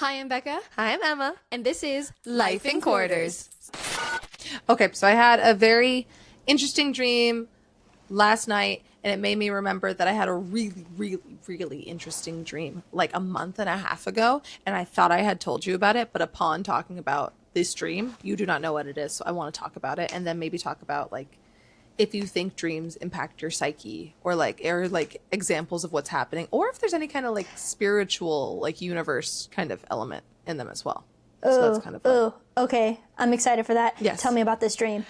Hi, I'm Becca. Hi, I'm Emma. And this is Life in Quarters. Okay, so I had a very interesting dream last night, and it made me remember that I had a really, really, really interesting dream like a month and a half ago, and I thought I had told you about it, but upon talking about this dream, you do not know what it is, so I want to talk about it and then maybe talk about like if you think dreams impact your psyche or like examples of what's happening or if there's any kind of like spiritual like universe kind of element in them as well. So that's kind of fun. Oh, okay. I'm excited for that. Yes. Tell me about this dream.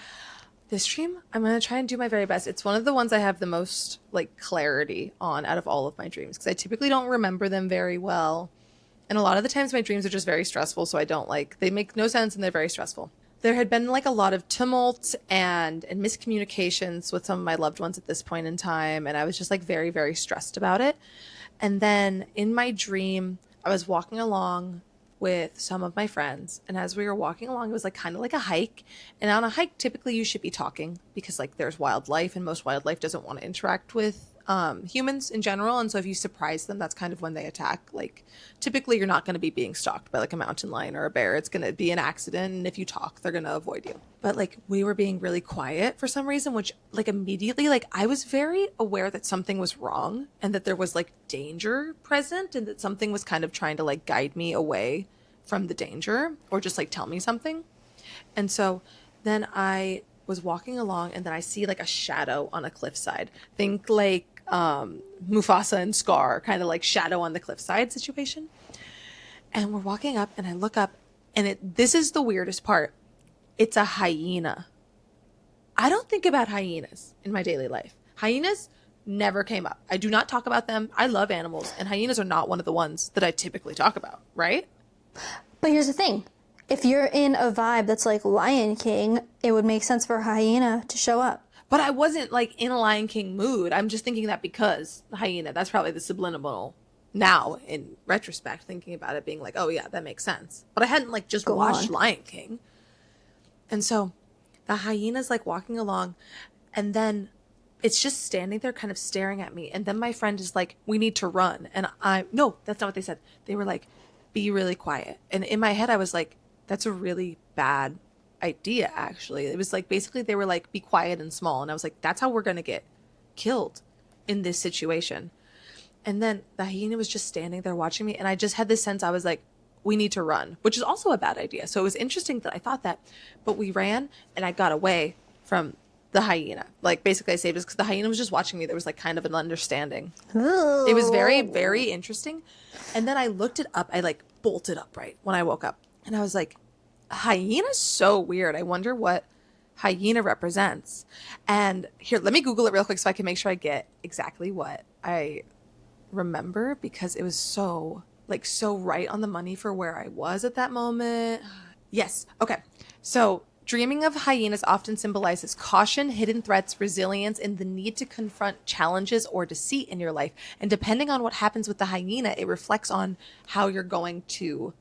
This dream, I'm going to try and do my very best. It's one of the ones I have the most like clarity on out of all of my dreams because I typically don't remember them very well. And a lot of the times my dreams are just very stressful, so I don't like, they make no sense and they're very stressful. There had been like a lot of tumult and miscommunications with some of my loved ones at this point in time. And I was just like very, very stressed about it. And then in my dream, I was walking along with some of my friends. And as we were walking along, it was like kind of like a hike. And on a hike, typically you should be talking because like there's wildlife and most wildlife doesn't want to interact with humans in general. And so if you surprise them, that's kind of when they attack. Like typically you're not going to be being stalked by like a mountain lion or a bear. It's going to be an accident. And if you talk, they're going to avoid you. But like we were being really quiet for some reason, which like immediately, like I was very aware that something was wrong and that there was like danger present and that something was kind of trying to like guide me away from the danger or just like tell me something. And so then I was walking along and then I see like a shadow on a cliffside. Think like Mufasa and Scar, kind of like shadow on the cliffside situation. And we're walking up and I look up and this is the weirdest part. It's a hyena. I don't think about hyenas in my daily life. Hyenas never came up. I do not talk about them. I love animals and hyenas are not one of the ones that I typically talk about, right? But here's the thing. If you're in a vibe that's like Lion King, it would make sense for a hyena to show up. But I wasn't like in a Lion King mood. I'm just thinking that because the hyena, that's probably the subliminal now in retrospect, thinking about it being like, oh yeah, that makes sense. But I hadn't like just watched Lion King. And so the hyena's like walking along and then it's just standing there kind of staring at me. And then my friend is like, we need to run. And no, that's not what they said. They were like, be really quiet. And in my head, I was like, that's a really bad idea, actually. It was like, basically they were like, be quiet and small. And I was like, that's how we're going to get killed in this situation. And then the hyena was just standing there watching me. And I just had this sense, I was like, we need to run, which is also a bad idea. So it was interesting that I thought that, but we ran and I got away from the hyena. Like basically I saved us because the hyena was just watching me. There was like kind of an understanding. Ooh. It was very, very interesting. And then I looked it up. I like bolted upright when I woke up. And I was like, hyena's so weird. I wonder what hyena represents. And here, let me Google it real quick so I can make sure I get exactly what I remember because it was so right on the money for where I was at that moment. Yes. Okay. So dreaming of hyenas often symbolizes caution, hidden threats, resilience, and the need to confront challenges or deceit in your life. And depending on what happens with the hyena, it reflects on how you're going to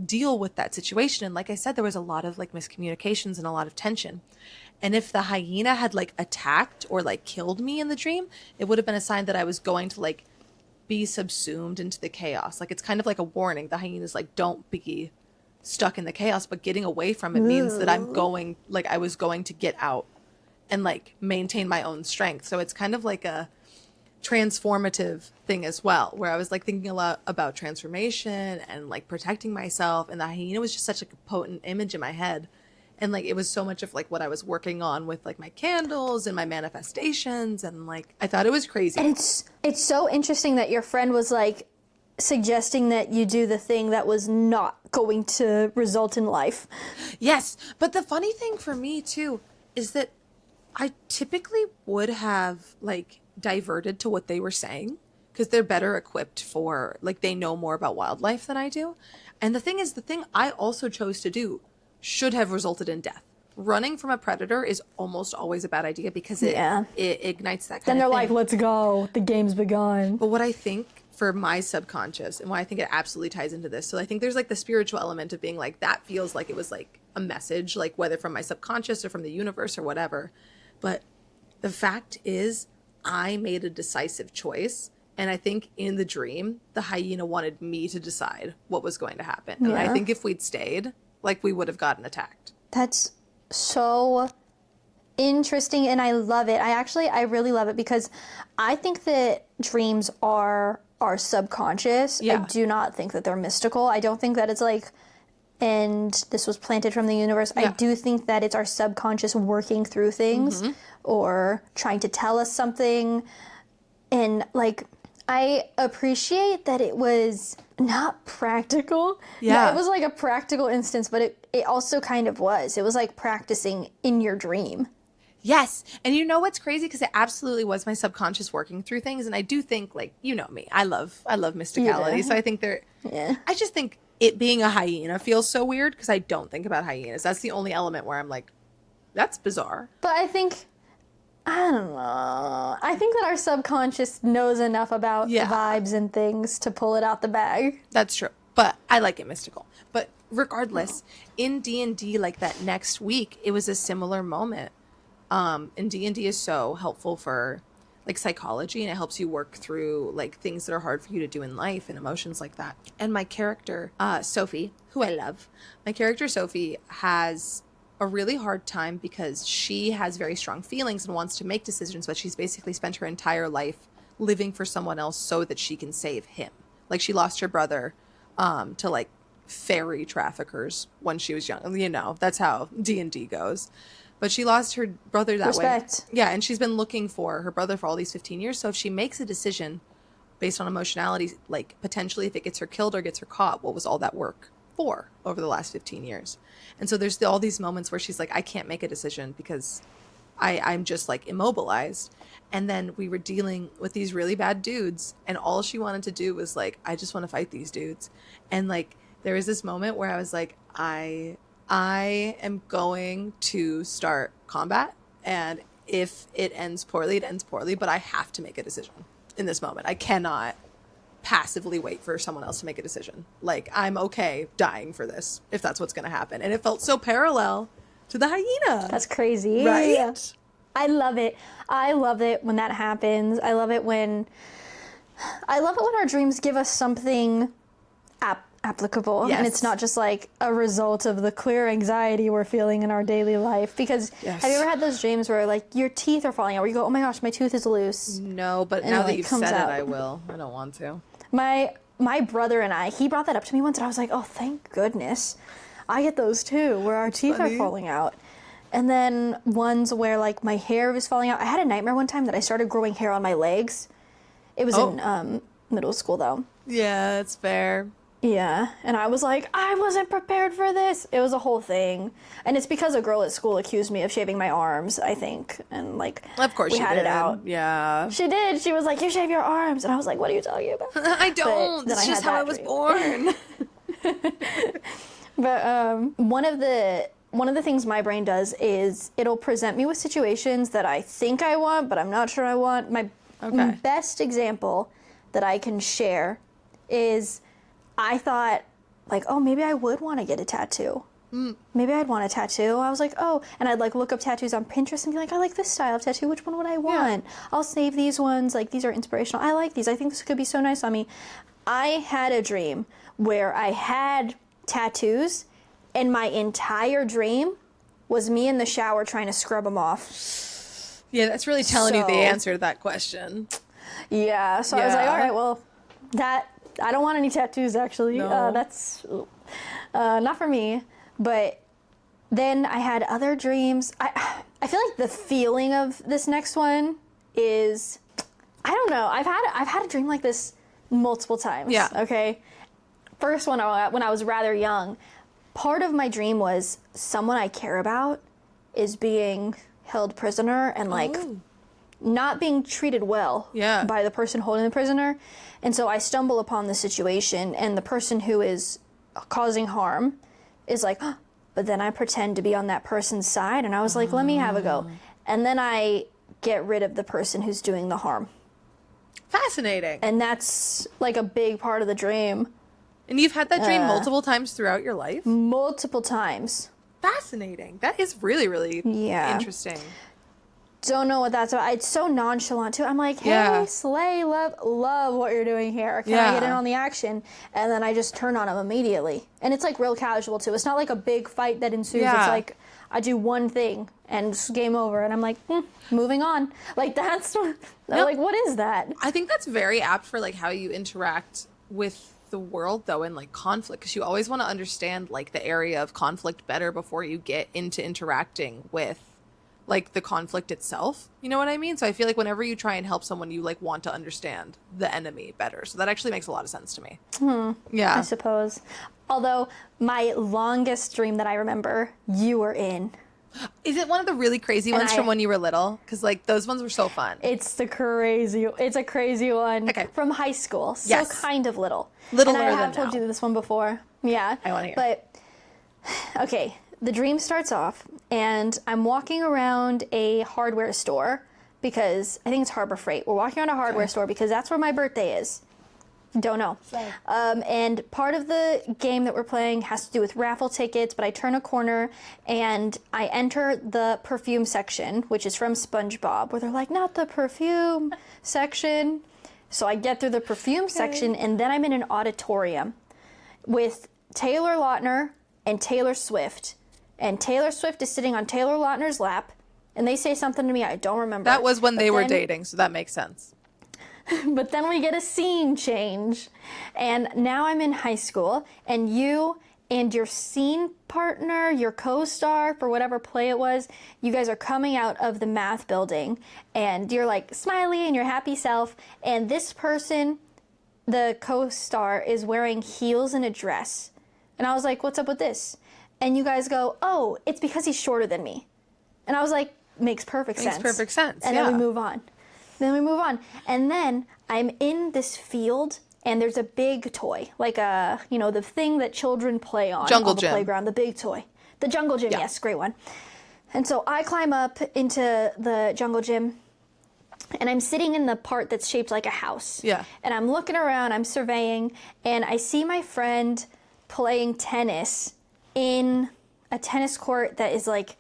deal with that situation. And like I said, there was a lot of like miscommunications and a lot of tension. And if the hyena had like attacked or like killed me in the dream, it would have been a sign that I was going to like be subsumed into the chaos. Like it's kind of like a warning. The hyena's like, don't be stuck in the chaos, but getting away from it means that I was going to get out and like maintain my own strength. So it's kind of like a transformative thing as well, where I was like thinking a lot about transformation and like protecting myself. And the hyena was just such like a potent image in my head. And like it was so much of like what I was working on with like my candles and my manifestations. And like I thought it was crazy. And it's so interesting that your friend was like suggesting that you do the thing that was not going to result in life. Yes. But the funny thing for me too is that I typically would have like diverted to what they were saying because they're better equipped for like they know more about wildlife than I do. And the thing is, the thing I also chose to do should have resulted in death. Running from a predator is almost always a bad idea because it ignites that kind of thing. Then they're like, let's go. The game's begun. But what I think for my subconscious and why I think it absolutely ties into this. So I think there's like the spiritual element of being like, that feels like it was like a message, like whether from my subconscious or from the universe or whatever. But the fact is I made a decisive choice And I think in the dream, the hyena wanted me to decide what was going to happen. And I think if we'd stayed, like, we would have gotten attacked. That's so interesting, and I love it. I really love it because I think that dreams are subconscious. I do not think that they're mystical. I don't think that it's like, and this was planted from the universe. I do think that it's our subconscious working through things or trying to tell us something. And like, I appreciate that it was not practical. Yeah, it was like a practical instance, but it also kind of was. It was like practicing in your dream. Yes. And you know what's crazy? Because it absolutely was my subconscious working through things. And I do think, like, you know me, I love mysticality. So I think I just think it being a hyena feels so weird because I don't think about hyenas. That's the only element where I'm like, that's bizarre. But I don't know. I think that our subconscious knows enough about vibes and things to pull it out the bag. That's true. But I like it mystical. But regardless, in D&D, like that next week, it was a similar moment. And D&D is so helpful for like psychology, and it helps you work through like things that are hard for you to do in life and emotions like that. And my character, Sophie, who I love, my character Sophie has a really hard time because she has very strong feelings and wants to make decisions, but she's basically spent her entire life living for someone else so that she can save him. Like, she lost her brother to like fairy traffickers when she was young. You know, that's how D&D goes. But she lost her brother that way. Yeah, and she's been looking for her brother for all these 15 years. So if she makes a decision based on emotionality, like potentially if it gets her killed or gets her caught, what was all that work for over the last 15 years? And so there's all these moments where she's like, I can't make a decision because I'm just like immobilized. And then we were dealing with these really bad dudes, and all she wanted to do was like, I just want to fight these dudes. And like, there was this moment where I was like, I am going to start combat, and if it ends poorly, it ends poorly, but I have to make a decision in this moment. I cannot passively wait for someone else to make a decision. Like, I'm okay dying for this if that's what's going to happen. And it felt so parallel to the hyena. That's crazy. Right? I love it. I love it when that happens. I love it when our dreams give us something applicable, and it's not just like a result of the clear anxiety we're feeling in our daily life. Because have you ever had those dreams where like your teeth are falling out, where you go, oh my gosh, my tooth is loose? No, but now that you've said it, I will. I don't want to. My brother and he brought that up to me once, and I was like, oh, thank goodness. I get those too, where our teeth are falling out. And then ones where like my hair was falling out. I had a nightmare one time that I started growing hair on my legs. It was in middle school though. Yeah, it's fair. Yeah, and I was like, I wasn't prepared for this. It was a whole thing. And it's because a girl at school accused me of shaving my arms, I think. And like, of course, we had it out. Yeah. She did. She was like, you shave your arms. And I was like, what are you talking about? I don't. That's just how I was born. But one of the things my brain does is it'll present me with situations that I think I want, but I'm not sure I want. My best example that I can share is I thought, like, oh, maybe I would want to get a tattoo. Maybe I'd want a tattoo. I was like, oh, and I'd like look up tattoos on Pinterest and be like, I like this style of tattoo. Which one would I want? I'll save these ones. Like, these are inspirational. I like these. I think this could be so nice on me. I had a dream where I had tattoos, and my entire dream was me in the shower trying to scrub them off. Yeah, that's really telling you the answer to that question. Yeah, so I was like, all right, well, I don't want any tattoos, actually. No. That's not for me. But then I had other dreams. I feel like the feeling of this next one is, I don't know. I've had a dream like this multiple times. Yeah. Okay. First one, when I was rather young, part of my dream was someone I care about is being held prisoner and like not being treated well by the person holding the prisoner. And so I stumble upon the situation, and the person who is causing harm is like, oh, but then I pretend to be on that person's side, and I was like, let me have a go. And then I get rid of the person who's doing the harm. Fascinating. And that's like a big part of the dream. And you've had that dream multiple times throughout your life? Multiple times. Fascinating. That is really, really interesting. don't know what that's about. It's so nonchalant too. I'm like, hey, Yeah. Slay, love what you're doing here. Can I get in on the action? And then I just turn on him immediately. And it's like real casual too. It's not like a big fight that ensues. Yeah. It's like I do one thing and it's game over. And I'm like, moving on. Like that's like, what is that? I think that's very apt for like how you interact with the world though, in like conflict, because you always want to understand like the area of conflict better before you get into interacting with like the conflict itself. You know what I mean? So I feel like whenever you try and help someone, you like want to understand the enemy better. So that actually makes a lot of sense to me. Yeah. I suppose. Although my longest dream that I remember, you were in. Is it one of the really crazy ones from when you were little? Because like those ones were so fun. It's a crazy one. Okay. From high school. So Yes. kind of little. Littler and I than have told now. you this one before. Yeah. I wanna hear. But okay, the dream starts off and I'm walking around a hardware store because I think it's Harbor Freight. We're walking around a hardware store because that's where my birthday is. Don't know. And part of the game that we're playing has to do with raffle tickets, but I turn a corner and I enter the perfume section, which is from SpongeBob, where they're like, not the perfume section. So I get through the perfume section and then I'm in an auditorium with Taylor Lautner and Taylor Swift. And Taylor Swift is sitting on Taylor Lautner's lap and they say something to me I don't remember. That was when they were dating, so that makes sense. But then we get a scene change. And now I'm in high school, and you and your scene partner, your co-star for whatever play it was, you guys are coming out of the math building, and you're like smiley and your happy self. And this person, the co-star, is wearing heels and a dress. And I was like, what's up with this? And you guys go, oh, it's because he's shorter than me. And I was like, makes perfect sense. Makes perfect sense. And then we move on. And then I'm in this field and there's a big toy, like a, the thing that children play on. Jungle the gym. Playground, the big toy. The jungle gym, yes, great one. And so I climb up into the jungle gym and I'm sitting in the part that's shaped like a house. Yeah. And I'm looking around, I'm surveying, and I see my friend playing tennis in a tennis court that is like,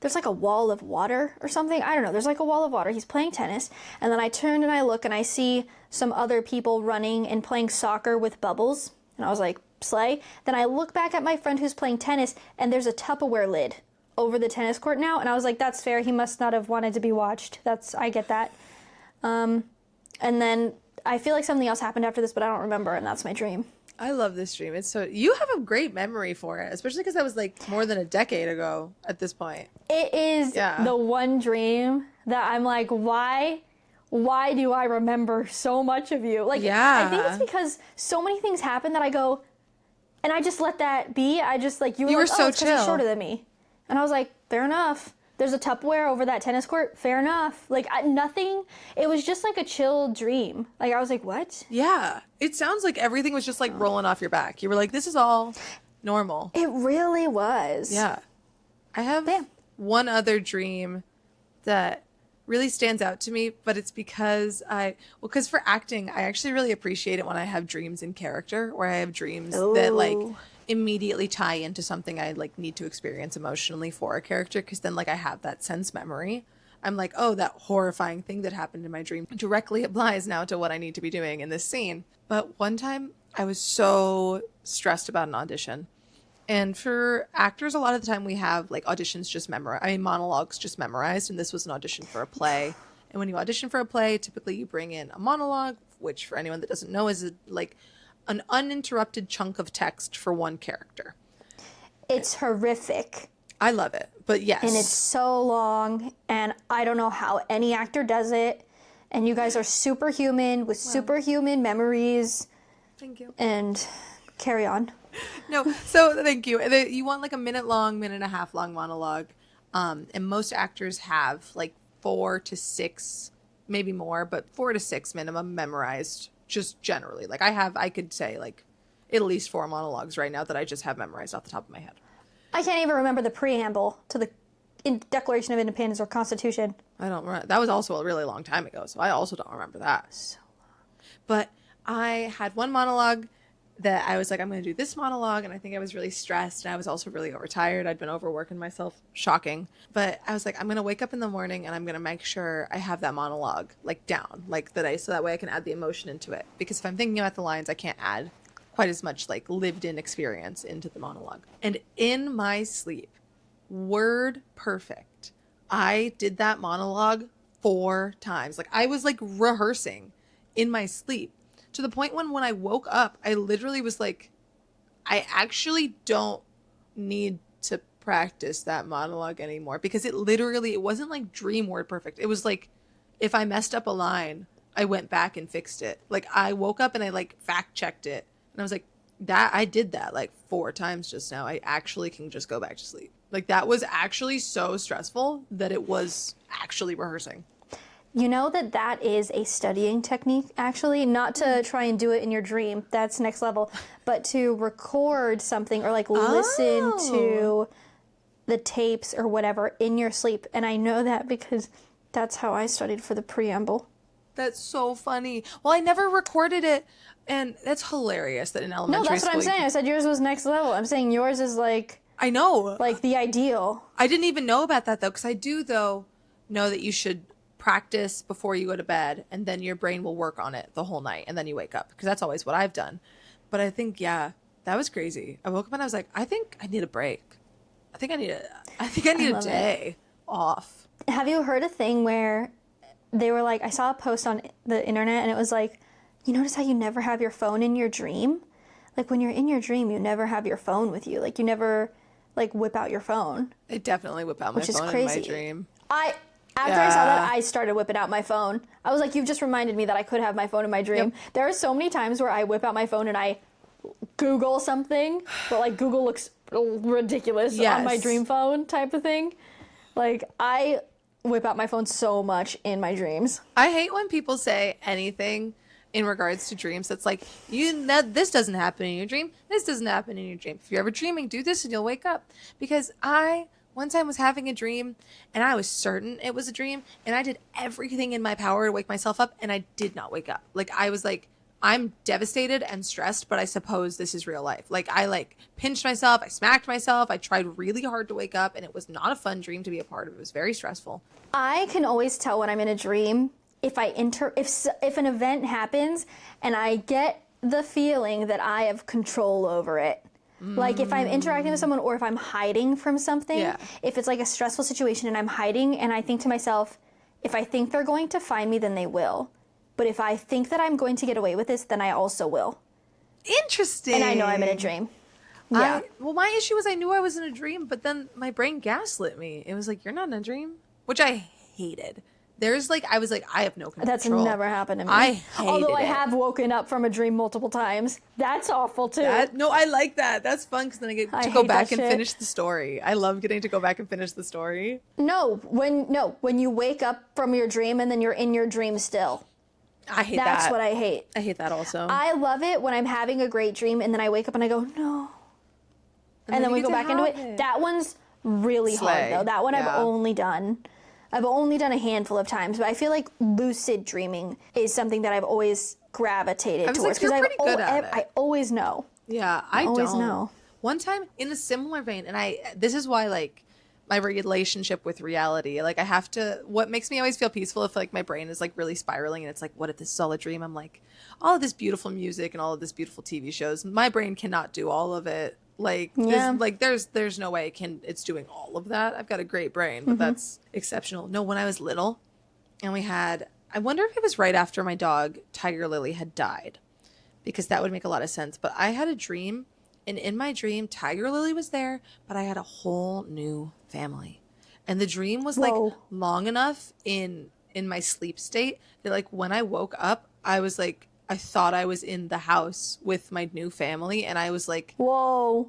there's like a wall of water or something. I don't know. There's like a wall of water. He's playing tennis. And then I turn and I look and I see some other people running and playing soccer with bubbles. And I was like, slay. Then I look back at my friend who's playing tennis and there's a Tupperware lid over the tennis court now. And I was like, that's fair. He must not have wanted to be watched. I get that. And then I feel like something else happened after this, but I don't remember. And that's my dream. I love this dream. You have a great memory for it, especially because that was like more than a decade ago at this point. It is the one dream that I'm like, why do I remember so much of you? Like, I think it's because so many things happen that I go, and I just let that be. I just like, you were like, so it's 'cause chill. he's shorter than me. And I was like, fair enough. There's a Tupperware over that tennis court. Fair enough. Like, nothing. It was just like a chill dream. Like, I was like, what? Yeah. It sounds like everything was just like rolling off your back. You were like, this is all normal. It really was. Yeah. I have one other dream that really stands out to me, but it's because because for acting, I actually really appreciate it when I have dreams in character, where I have dreams that like immediately tie into something I like need to experience emotionally for a character, because then like I have that sense memory. I'm like, oh, that horrifying thing that happened in my dream directly applies now to what I need to be doing in this scene. But one time I was so stressed about an audition. And for actors, a lot of the time we have like auditions just monologues just memorized. And this was an audition for a play. And when you audition for a play, typically you bring in a monologue, which for anyone that doesn't know is like an uninterrupted chunk of text for one character. It's horrific. I love it, but yes. And it's so long, and I don't know how any actor does it. And you guys are superhuman with superhuman memories. Thank you. And carry on. No, so thank you. You want like a minute and a half long monologue. And most actors have like 4 to 6, maybe more, but 4 to 6 minimum memorized just generally. Like I could say like at least 4 monologues right now that I just have memorized off the top of my head. I can't even remember the preamble to the Declaration of Independence or Constitution. I don't remember. That was also a really long time ago, so I also don't remember that. So long. But I had one monologue that I was like, I'm going to do this monologue. And I think I was really stressed. And I was also really overtired. I'd been overworking myself. Shocking. But I was like, I'm going to wake up in the morning and I'm going to make sure I have that monologue like down, like that so that way I can add the emotion into it. Because if I'm thinking about the lines, I can't add quite as much like lived in experience into the monologue. And in my sleep, word perfect, I did that monologue 4 times. Like I was like rehearsing in my sleep to the point when I woke up, I literally was like, I actually don't need to practice that monologue anymore, because it wasn't like dream word perfect. It was like if I messed up a line, I went back and fixed it. Like I woke up and I like fact checked it. And I was like, that I did that like 4 times just now. I actually can just go back to sleep. Like that was actually so stressful that it was actually rehearsing. You know that is a studying technique, actually, not to try and do it in your dream. That's next level. But to record something or like listen to the tapes or whatever in your sleep. And I know that because that's how I studied for the preamble. That's so funny. Well, I never recorded it. And that's hilarious that in elementary school. No, that's what I'm saying. I said yours was next level. I'm saying yours is like... I know. Like the ideal. I didn't even know about that though, because I do though know that you should practice before you go to bed, and then your brain will work on it the whole night, and then you wake up, because that's always what I've done. But I think, yeah, that was crazy. I woke up and I was like, I think I need a break. I think I need a day off. Have you heard a thing where they were like, I saw a post on the internet and it was like, you notice how you never have your phone in your dream? Like when you're in your dream, you never have your phone with you. Like you never like whip out your phone. I definitely whip out my phone in my dream. After I saw that, I started whipping out my phone. I was like, you've just reminded me that I could have my phone in my dream. Yep. There are so many times where I whip out my phone and I Google something, but like Google looks ridiculous on my dream phone type of thing. Like I whip out my phone so much in my dreams. I hate when people say anything in regards to dreams that's like, this doesn't happen in your dream, this doesn't happen in your dream. If you're ever dreaming, do this and you'll wake up. Because I one time was having a dream and I was certain it was a dream, and I did everything in my power to wake myself up, and I did not wake up. Like I was like, I'm devastated and stressed, but I suppose this is real life. Like I like pinched myself, I smacked myself, I tried really hard to wake up, and it was not a fun dream to be a part of. It was very stressful. I can always tell when I'm in a dream if an event happens and I get the feeling that I have control over it. Like if I'm interacting with someone or if I'm hiding from something, if it's like a stressful situation and I'm hiding and I think to myself, if I think they're going to find me, then they will. But if I think that I'm going to get away with this, then I also will. Interesting. And I know I'm in a dream. Yeah. Well, my issue was I knew I was in a dream, but then my brain gaslit me. It was like, you're not in a dream, which I hated. I was like, I have no control. That's never happened to me. I hated Although I have woken up from a dream multiple times. That's awful too. No, I like that. That's fun because then I get to go back and finish the story. I love getting to go back and finish the story. When you wake up from your dream and then you're in your dream still. I hate that. That's what I hate. I hate that also. I love it when I'm having a great dream and then I wake up and I go, no. And then we go back into it. That one's really hard though. That one I've only done a handful of times, but I feel like lucid dreaming is something that I've always gravitated towards. Like, you're pretty good at it. I always know. Yeah, I always know. One time in a similar vein, and this is why like my relationship with reality, like I have to, what makes me always feel peaceful if like my brain is like really spiraling and it's like, what if this is all a dream? I'm like, all of this beautiful music and all of this beautiful TV shows, my brain cannot do all of it. Like, there's no way it's doing all of that. I've got a great brain, but that's exceptional. No, when I was little and I wonder if it was right after my dog, Tiger Lily, had died, because that would make a lot of sense. But I had a dream, and in my dream, Tiger Lily was there, but I had a whole new family. And the dream was like long enough in my sleep state that like when I woke up, I was like, I thought I was in the house with my new family, and I was like, whoa,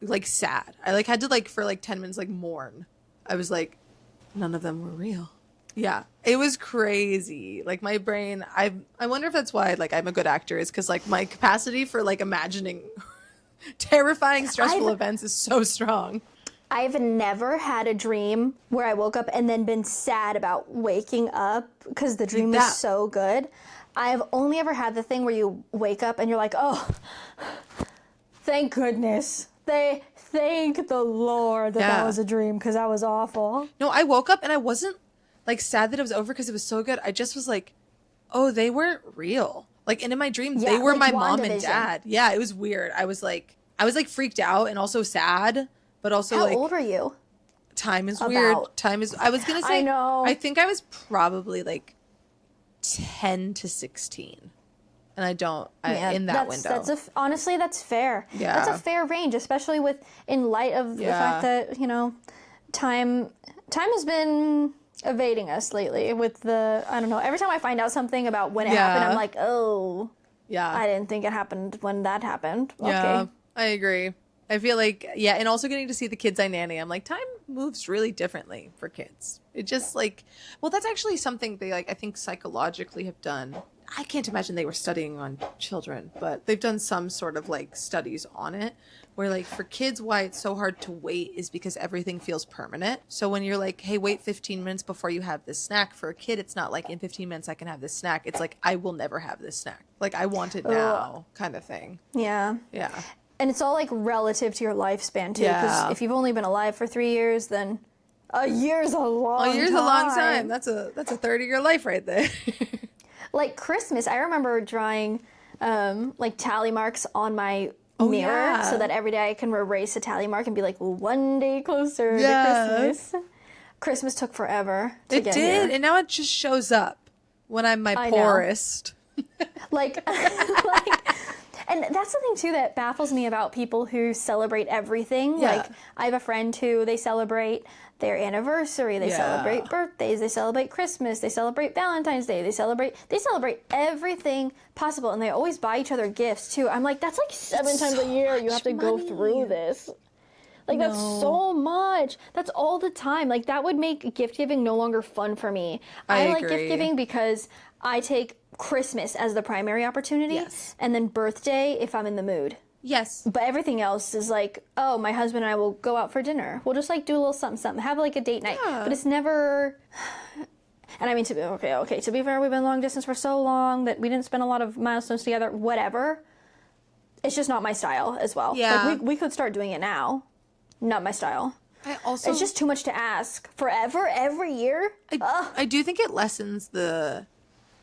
like sad. I like had to like for like 10 minutes like mourn. I was like, none of them were real. Yeah, it was crazy. Like my brain, I wonder if that's why like I'm a good actor, is because like my capacity for like imagining terrifying, stressful events is so strong. I've never had a dream where I woke up and then been sad about waking up because the dream was so good. I've only ever had the thing where you wake up and you're like, oh, thank goodness. Thank the Lord that was a dream, because that was awful. No, I woke up and I wasn't like sad that it was over because it was so good. I just was like, oh, they weren't real. Like, and in my dream, they were like my mom and WandaVision. dad. Yeah, it was weird. I was like freaked out and also sad, but also How like, old are you? time is weird. Time is, I was going to say, I know. I think I was probably like 10 to 16. And I don't, in that window. Honestly, that's fair. Yeah. That's a fair range, especially in light of the fact that, time has been evading us lately with I don't know, every time I find out something about when it happened, I'm like, oh, yeah, I didn't think it happened when that happened. Yeah, okay. I agree. I feel like, and also getting to see the kids I nanny, I'm like, time moves really differently for kids. It just like, well, that's actually something they like, I think psychologically have done. I can't imagine they were studying on children, but they've done some sort of like studies on it where like for kids, why it's so hard to wait is because everything feels permanent. So when you're like, hey, wait 15 minutes before you have this snack, for a kid, it's not like in 15 minutes I can have this snack. It's like, I will never have this snack. Like I want it now kind of thing. Yeah. Yeah. And it's all like relative to your lifespan too. Yeah. Because if you've only been alive for 3 years, then a year's a long time. A year's a long time. That's a 30-year life right there. Like Christmas, I remember drawing like tally marks on my mirror so that every day I can erase a tally mark and be like, one day closer to Christmas. Christmas took forever to get here. It did, and now it just shows up when I'm my poorest. like, and that's the thing too that baffles me about people who celebrate everything. Yeah. Like I have a friend who they celebrate their anniversary, they celebrate birthdays, they celebrate Christmas, they celebrate Valentine's Day, they celebrate everything possible, and they always buy each other gifts too. I'm like, that's like 7 times a year you have to go through this. Like that's so much. That's all the time. Like that would make gift giving no longer fun for me. I like gift giving because I take Christmas as the primary opportunity, and then birthday if I'm in the mood. Yes. But everything else is like, oh, my husband and I will go out for dinner. We'll just like do a little something, have like a date night. Yeah. But it's never. And I mean, to be fair, we've been long distance for so long that we didn't spend a lot of milestones together. Whatever. It's just not my style as well. Yeah. Like we could start doing it now. Not my style. It's just too much to ask. Forever, every year. I do think it lessens the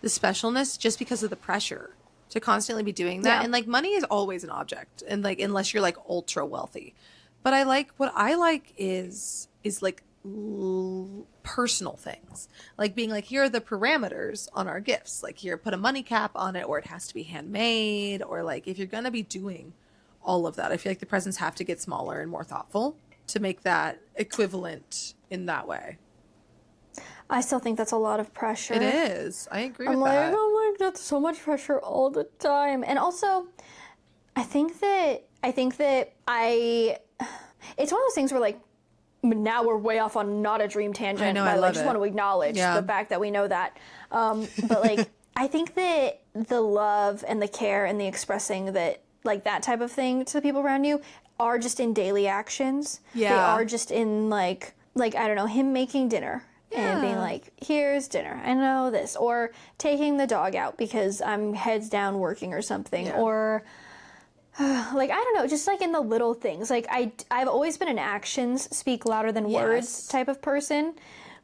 specialness just because of the pressure to constantly be doing that. And like money is always an object, and like unless you're like ultra wealthy. But what I like is like personal things, like being like, here are the parameters on our gifts, like here, put a money cap on it, or it has to be handmade, or like if you're gonna be doing all of that, I feel like the presents have to get smaller and more thoughtful to make that equivalent in that way. I still think that's a lot of pressure. It is. I agree with that. that. I'm like, that's so much pressure all the time. And also, I think that it's one of those things where like, now we're way off on not a dream tangent. I know, I just want to acknowledge the fact that we know that. But like, I think that the love and the care and the expressing that, like that type of thing to the people around you are just in daily actions. Yeah. They are just in like, I don't know, him making dinner. And being like, here's dinner, I know this. Or taking the dog out because I'm heads down working or something. Yeah. Or, like, I don't know, just like in the little things. Like, I've always been an actions speak louder than words type of person,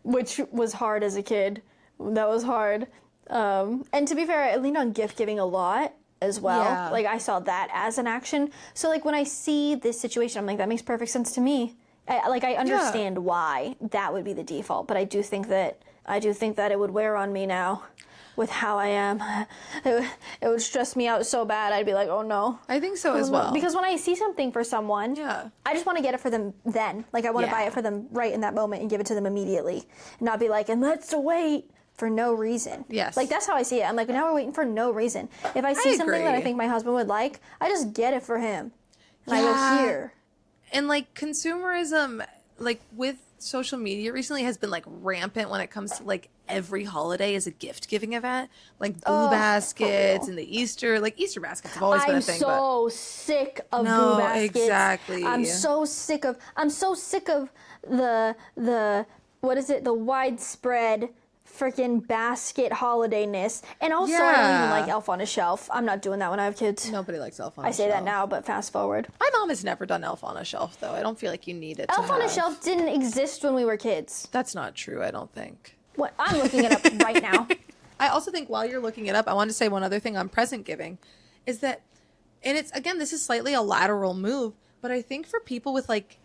which was hard as a kid. That was hard. And to be fair, I leaned on gift giving a lot as well. Yeah. Like, I saw that as an action. So, like, when I see this situation, I'm like, that makes perfect sense to me. I understand why that would be the default, but I do think that it would wear on me now with how I am. It would stress me out so bad. I'd be like, oh no. I think so as well. Because when I see something for someone, I just want to get it for them then. Like I want to buy it for them right in that moment and give it to them immediately. And not be like, and let's wait for no reason. Yes. Like that's how I see it. I'm like, now we're waiting for no reason. If I see something that I think my husband would like, I just get it for him. And I go here. And like consumerism, like with social media recently has been like rampant when it comes to like every holiday is a gift giving event, like boo baskets and the Easter baskets have always been a thing. I'm so sick of boo baskets. Exactly. I'm so sick of the what is it? The widespread freaking basket holidayness. And also, I don't even like Elf on a Shelf. I'm not doing that when I have kids. Nobody likes Elf on a Shelf. I say that now, but fast forward. My mom has never done Elf on a Shelf, though. I don't feel like you need it. Elf on a Shelf didn't exist when we were kids. That's not true, I don't think. What? I'm looking it up right now. I also think while you're looking it up, I want to say one other thing on present giving is that, and it's, again, this is slightly a lateral move, but I think for people with like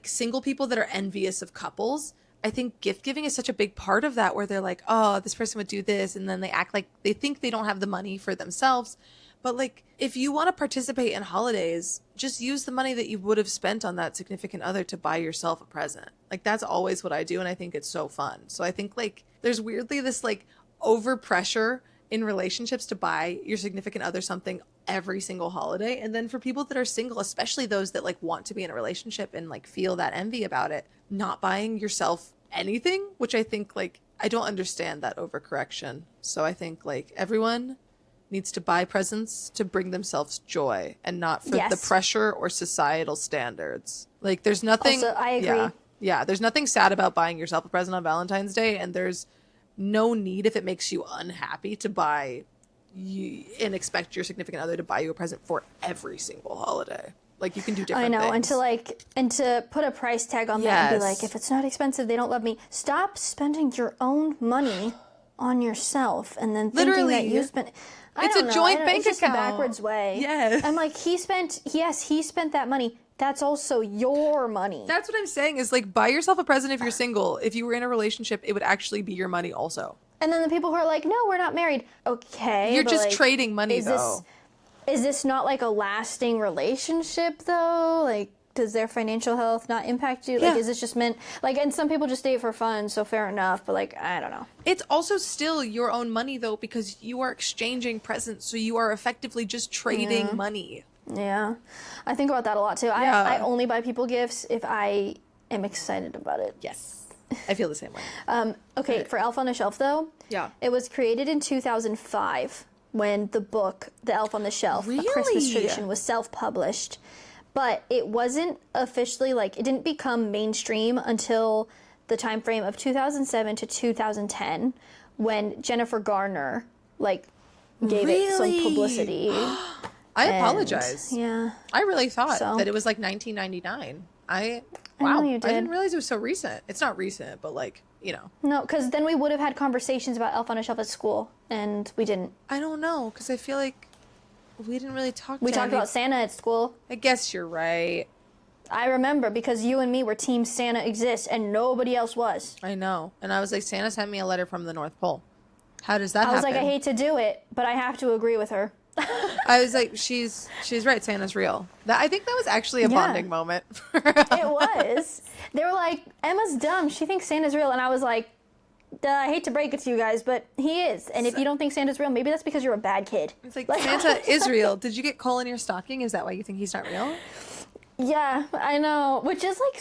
single people that are envious of couples, I think gift giving is such a big part of that, where they're like, oh, this person would do this. And then they act like they think they don't have the money for themselves. But like, if you want to participate in holidays, just use the money that you would have spent on that significant other to buy yourself a present. Like, that's always what I do. And I think it's so fun. So I think like there's weirdly this like over pressure in relationships to buy your significant other something every single holiday. And then for people that are single, especially those that like want to be in a relationship and like feel that envy about it, not buying yourself anything, which I think like, I don't understand that overcorrection. So I think like everyone needs to buy presents to bring themselves joy and not for the pressure or societal standards. Like there's nothing. Also, I agree. Yeah. There's nothing sad about buying yourself a present on Valentine's Day. And there's no need, if it makes you unhappy, to buy and expect your significant other to buy you a present for every single holiday. Like you can do different things. and to put a price tag on that and be like, if it's not expensive, they don't love me. Stop spending your own money on yourself and then thinking that you spent. It's a joint bank account. It's just a backwards way. Yes. I'm like, he spent that money. That's also your money. That's what I'm saying is like, buy yourself a present if you're single. If you were in a relationship, it would actually be your money also. And then the people who are like, no, we're not married. Okay. You're just like, trading money though. Is this not like a lasting relationship though? Like, does their financial health not impact you? Like, is this just meant, like, and some people just date for fun, so fair enough, but like, I don't know. It's also still your own money though, because you are exchanging presents, so you are effectively just trading money. Yeah. I think about that a lot too. I only buy people gifts if I am excited about it. Yes. I feel the same way. Okay, for Elf on a Shelf though, it was created in 2005 when the book, The Elf on the Shelf, A Christmas Tradition, was self-published. But it wasn't officially, like, it didn't become mainstream until the time frame of 2007 to 2010 when Jennifer Garner, like, gave it some publicity. I apologize. Yeah. I really thought that it was like 1999. I know you did. I didn't realize it was so recent. It's not recent, but like, you know. No, because then we would have had conversations about Elf on a Shelf at school, and we didn't. I don't know, because I feel like we didn't really talk We talked about Santa at school. I guess you're right. I remember because you and me were Team Santa exists and nobody else was. I know. And I was like, Santa sent me a letter from the North Pole. How does that happen? I was like, I hate to do it, but I have to agree with her. I was like, she's right. Santa's real. I think that was actually a bonding moment. It was. They were like, Emma's dumb. She thinks Santa's real. And I was like, I hate to break it to you guys, but he is. And if you don't think Santa's real, maybe that's because you're a bad kid. It's like Santa is real. Did you get coal in your stocking? Is that why you think he's not real? Yeah, I know. Which is like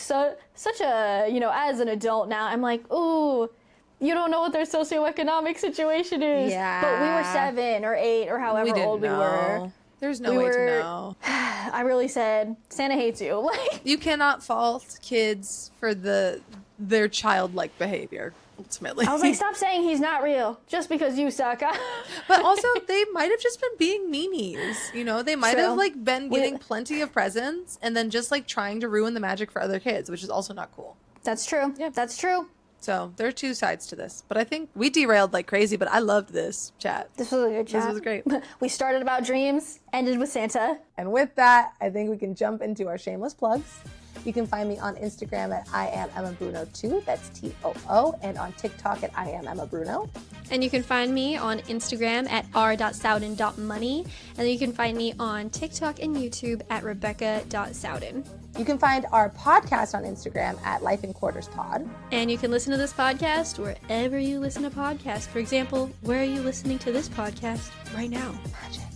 such a, you know, as an adult now, I'm like, ooh, you don't know what their socioeconomic situation is. Yeah. But we were 7 or 8 or however old we were. There's no way to know. I really said, Santa hates you. Like, you cannot fault kids for their childlike behavior. Ultimately. I was like, stop saying he's not real just because you suck. But also, they might have just been being meanies. You know, they might have like been getting plenty of presents and then just like trying to ruin the magic for other kids, which is also not cool. That's true. Yeah, that's true. So there are two sides to this, but I think we derailed like crazy. But I loved this chat. This was a good chat. This was great. We started about dreams, ended with Santa, and with that, I think we can jump into our shameless plugs. You can find me on Instagram at I am Emma Bruno 2. That's TOO, and on TikTok at I am Emma Bruno. And you can find me on Instagram at r.sowden.money. And then you can find me on TikTok and YouTube at rebecca.sowden. You can find our podcast on Instagram at Life in Quarters Pod. And you can listen to this podcast wherever you listen to podcasts. For example, where are you listening to this podcast right now? Magic.